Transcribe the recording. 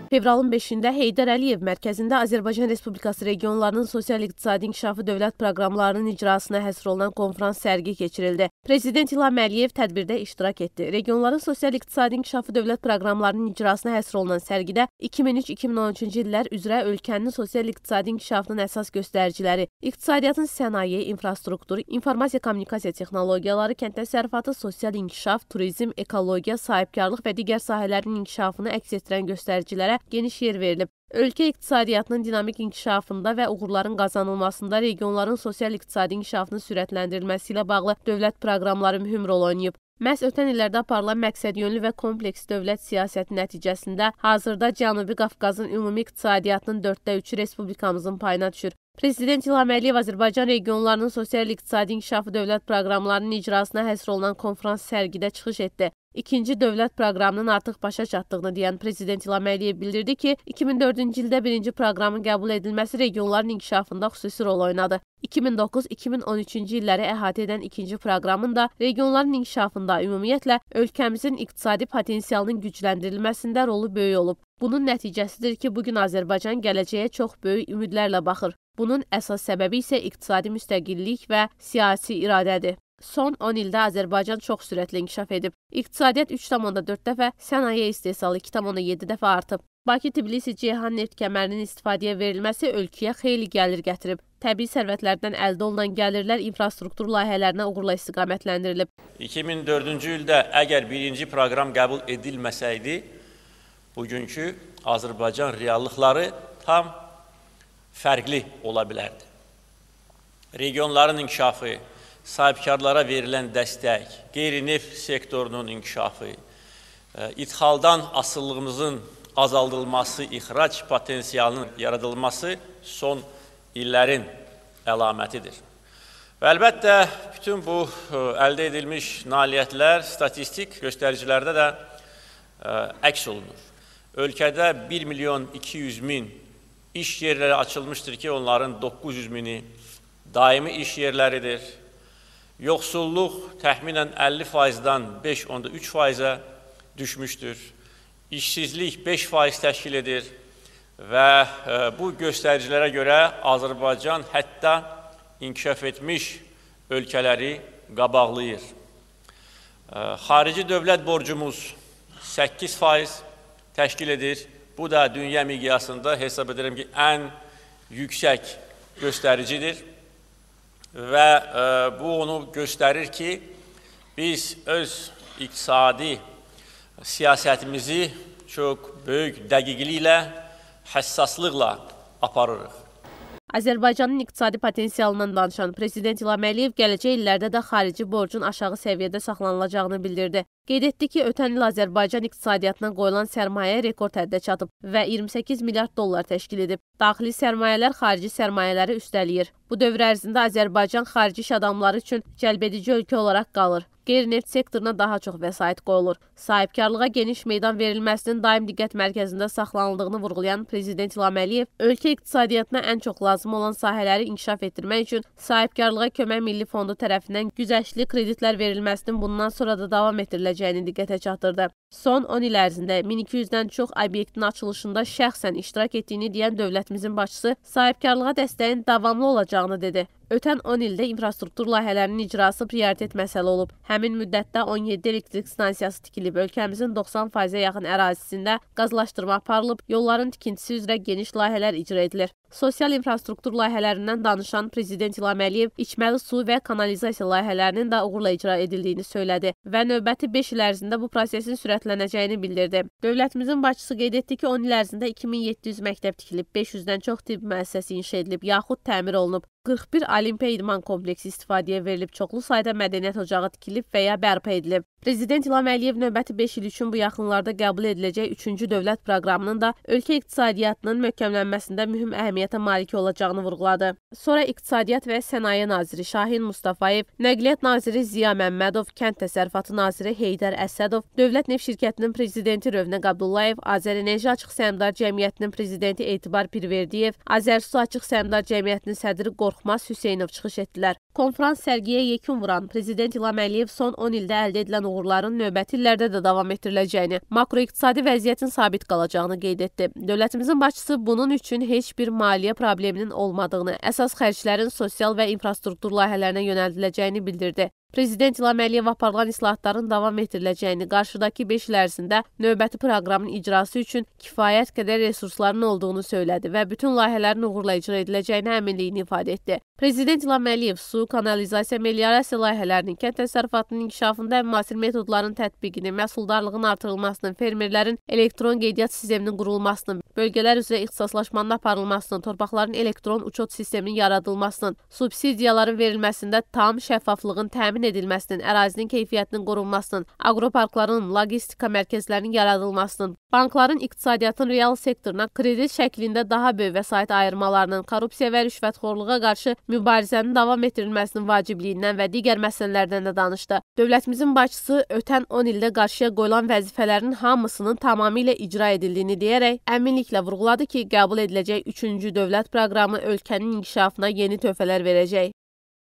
Fevralın 5-də Heydər Əliyev mərkəzində Azərbaycan Respublikası regionlarının sosial-iqtisadi inkişafı dövlət proqramlarının icrasına həsr olunan konfrans sərgi keçirildi. Prezident İlham Əliyev tədbirdə iştirak etdi. Regionların sosial-iqtisadi inkişafı dövlət proqramlarının icrasına həsr olunan sərgidə 2003-2013-cü illər üzrə ölkənin sosial-iqtisadi inkişafının əsas göstəriciləri, iqtisadiyyatın sənaye, infrastruktur, informasiya-kommunikasiya texnologiyaları, kənd təsərrüfatı, sosial inkişaf, turizm, ekologiya, sahibkarlıq və digər sahələrin inkişafını əks etdirən göstəricilərə geniş yer verilib. Ölkə iqtisadiyyatının dinamik inkişafında və uğurların qazanılmasında regionların sosial-iqtisadi inkişafının sürətləndirilməsi ilə bağlı dövlət proqramları mühüm rol oynayıb. Məhz ötən illərdə aparılan məqsədyönlü və kompleks dövlət siyasəti nəticəsində hazırda Cənubi Qafqazın ümumi iqtisadiyyatının 4/3-ü respublikamızın payına düşür. Prezident İlham Əliyev Azərbaycan regionlarının sosial-iqtisadi inkişafı dövlət proqramlarının icrasına həsr olunan konfrans sərgidə çıxış etdi. İkinci dövlət proqramının artıq başa çatdığını deyən Prezident İlham Əliyev bildirdi ki, 2004-cü ildə birinci proqramın qəbul edilməsi regionların inkişafında xüsusi rol oynadı. 2009-2013-cü illəri əhatə edən ikinci proqramın da regionların inkişafında ümumiyyətlə ölkəmizin iqtisadi potensialının gücləndirilməsində rolu böyük olub. Bunun nəticəsidir ki, bugün Azərbaycan gələcəyə çox böyük ümidlərlə baxır. Bunun əsas səbəbi isə iqtisadi müstəqillik və siyasi iradədir. Son 10 ildə Azərbaycan çox sürətlə inkişaf edib. İqtisadiyyat 3,4 dəfə, sənaye istehsalı 2,7 dəfə artıb. Bakı-Tbilisi-Ceyhan neft kəmərinin istifadəyə verilməsi ölkəyə xeyli gəlir gətirib. Təbii sərvətlərdən əldə olunan gəlirlər infrastruktur layihələrinə uğurla istiqamətləndirilib. 2004-cü ildə əgər birinci proqram qəbul edilməsəydi, bugünkü Azərbaycan reallıqları tam fərqli ola bilərdi. Regionların inkişafı, sahibkarlara verilən dəstək, qeyri-neft sektorunun inkişafı, idxaldan asıllığımızın azaldılması, ixrac potensialının yaradılması son illərin əlamətidir. Və əlbəttə, bütün bu əldə edilmiş nailiyyətlər statistik göstəricilərdə də əks olunur. Ölkədə 1.200.000 iş yerləri açılmışdır ki, onların 900.000-i daimi iş yerləridir. Yoxsulluq təxminən 50%-dan 5,3%-ə düşmüşdür. İşsizlik 5% təşkil edir və bu göstəricilərə görə Azərbaycan hətta inkişaf etmiş ölkələri qabaqlayır. Xarici dövlət borcumuz 8% təşkil edir. Bu da dünya miqyasında hesab edirəm ki, ən yüksək göstəricidir. Və bu onu göstərir ki, biz öz iqtisadi siyasətimizi çox böyük dəqiqliklə, həssaslıqla aparırıq. Azərbaycanın iqtisadi potensialından danışan Prezident İlham Əliyev gələcək illərdə də xarici borcun aşağı səviyyədə saxlanılacağını bildirdi. Qeyd etdi ki, ötən il Azərbaycan iqtisadiyyatına qoyulan sərmayə rekord həddə çatıb və 28 milyard dollar təşkil edib. Daxili sərmayələr xarici sərmayələri üstələyir. Bu dövr ərzində Azərbaycan xarici iş adamları üçün cəlbedici ölkə olaraq qalır. Qeyri-neft sektoruna daha çox vəsait qoyulur. Sahibkarlığa geniş meydan verilməsinin daim diqqət mərkəzində saxlanıldığını vurğulayan Prezident İlham Əliyev, ölkə iqtisadiyyatına ən çox lazım olan sahələri inkişaf etdirmək üçün sahibkarlığa kömək Milli Fondu tərəfindən güzəştli kreditlər verilməsinin bundan sonra da davam etdiriləcəyini diqqətə çatdırdı. Son 10 il ərzində 1200-dən çox obyektin açılışında şəxsən iştirak etdiyini deyən dövlətimizin başçısı sahibkarlığa dəstəyin davamlı olacağını dedi. Ötən 10 ildə infrastruktur layihələrinin icrası prioritet məsələ olub. Həmin müddətdə 17 elektrik stansiyası tikilib, ölkəmizin 90%-ə yaxın ərazisində qazlaşdırma aparılıb, yolların tikintisi üzrə geniş layihələr icra edilir. Sosial infrastruktur layihələrindən danışan Prezident İlham Əliyev içməli su və kanalizasiya layihələrinin də uğurla icra edildiyini söylədi və növbəti 5 il ərzində bu prosesin sürətlənəcəyini bildirdi. Dövlətimizin başçısı qeyd etdi ki, 10 il ərzində 2700 məktəb tikilib, 500-dən çox tibb müəssisəsi inşa edilib, yaxud təmir olunub. 41 Olimpiya idman kompleksi istifadəyə verilib, çoxlu sayda mədəniyyət ocağı tikilib və ya bərpa edilib. Prezident İlham Əliyev növbəti 5 il üçün bu yaxınlarda qəbul ediləcək 3-cü dövlət proqramının da ölkə iqtisadiyyatının möhkəmlənməsində mühüm əhəmiyyət əhəmiyyətə malik olacağını vurğuladı. Sonra İqtisadiyyat və Sənaye naziri Şahin Mustafayev, Nəqliyyat naziri Ziya Məmmədov, Kənd Təsərrüfatı naziri Heydər Əsədov, Dövlət Neft Şirkətinin prezidenti Rövnəq Abdullayev, Azərenerji Açıq Səhmdar Cəmiyyətinin prezidenti Etibar Pirverdiyev, Azərsu Açıq Səhmdar Cəmiyyətinin sədri Qorxmaz Hüseynov çıxış etdilər. Konfrans sərgiyə yekun vuran Prezident İlham Əliyev son 10 ildə əldə edilən uğurların növbəti illərdə də davam etdiriləcəyini, makroiqtisadi vəziyyətin sabit qalacağını qeyd etdi. Dövlətimizin başçısı bunun üçün heç bir maliyyə probleminin olmadığını, əsas xərclərin sosial və infrastruktur layihələrinə yönəldiləcəyini bildirdi. Prezident İlham Əliyev aparılan islahatların davam etdiriləcəyini, qarşıdakı 5 il ərzində növbəti proqramın icrası üçün kifayət qədər resursların olduğunu söylədi və bütün layihələrin uğurla icra ediləcəyini əminliyini ifadə etdi. Prezident İlham Əliyev su, kanalizasiya, meliorasiya layihələrinin, kənd təsərrüfatının inkişafında müasir metodların tətbiqini, məhsuldarlığın artırılmasını, fermerlərin elektron qeydiyyat sisteminin qurulmasını, bölgələr üzrə ixtisaslaşmanın aparılmasını, torpaqların elektron uçot sisteminin yaradılmasının, subsidiyaların verilməsində tam şəffaflığın təmin edilməsinin, ərazinin keyfiyyətinin qorunmasının, aqroparkların, logistika mərkəzlərinin yaradılmasının, bankların iqtisadiyyatın real sektoruna kredit şəklində daha böyük vəsait ayırmalarının, korrupsiya və rüşvətxorluğa qarşı mübarizənin davam etdirilməsinin vacibliyindən və digər məsələlərdən də danışdı. Dövlətimizin başçısı ötən 10 ildə qarşıya qoyulan vəzifələrin hamısının tamamilə icra edildiyini deyərək, əminliklə vurğuladı ki, qəbul ediləcək 3-cü dövlət proqramı ölkənin inkişafına yeni töhfələr verəcək.